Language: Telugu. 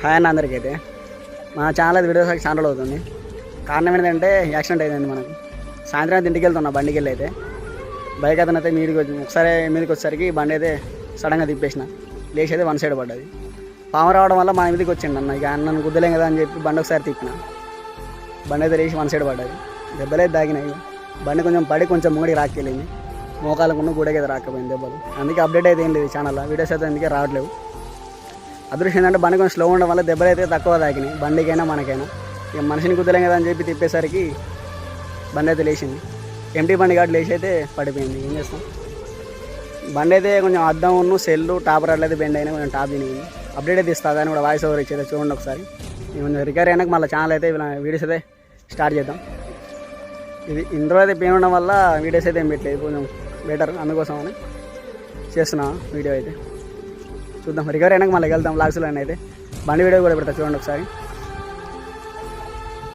హాయ్ అన్న అందరికైతే మన ఛానల్ వీడియోస్ ఛానల్ అవుతుంది. కారణం ఏంటంటే యాక్సిడెంట్ అయిందండి మనకు. సాయంత్రం ఇంటికి వెళ్తున్నా బండికి వెళ్ళి అయితే బైక్ అతను అయితే మీదికి ఒకసారి మీదకి వచ్చేసరికి బండి అయితే సడన్గా తిప్పేసిన, లేచి అయితే వన్ సైడ్ పడ్డది. పాము రావడం వల్ల మన మీదకి వచ్చిండు అన్న. ఇక అన్నను గుద్దలేం కదా అని చెప్పి బండి ఒకసారి తిప్పిన, బండి అయితే లేచి వన్ సైడ్ పడ్డది. దెబ్బలైతే దాగినాయి. బండి కొంచెం పడి కొంచెం ముంగడికి రాకెళ్ళింది, మోకాలకున్న గూడకి అయితే రాకపోయింది దెబ్బలు. అందుకే అప్డేట్ అయితే ఏం లేదు ఛానల్లో, వీడియోస్ అయితే అందుకే రావట్లేవు. అదృష్టం ఏంటంటే బండి కొంచెం స్లో ఉండడం వల్ల దెబ్బలు అయితే తక్కువ తాకినాయి, బండికైనా మనకైనా. ఇక మనిషిని కుదలేం కదా అని చెప్పి తిప్పేసరికి బండి అయితే లేచింది. ఎంటీ బండి కాబట్టి లేచి అయితే పడిపోయింది. ఏం చేస్తాం, బండి అయితే కొంచెం అద్దం ఉన్న సెల్లు టాప్ రాడ్లు అయితే బెండ్ అయినా కొంచెం టాప్ తినిగింది. అప్డేట్ అయితే ఇస్తా, దాన్ని కూడా వాయిస్ ఓవర్ ఇచ్చేది చూడండి ఒకసారి. కొంచెం రికవరీ అయినాక మళ్ళీ ఛానల్ అయితే వీడియోస్ అయితే స్టార్ట్ చేద్దాం. ఇది ఇందులో అయితే పెయిన్ ఉండడం వల్ల వీడియోస్ అయితే ఏం పెట్టలేదు, కొంచెం బెటర్ అందుకోసం అని చేస్తున్నా వీడియో అయితే. చూద్దాం రికవరీ అయినాక మళ్ళీ వెళ్దాం. లాగ్స్లో అయితే బండి వీడియో కూడా పెడతా చూడండి ఒకసారి.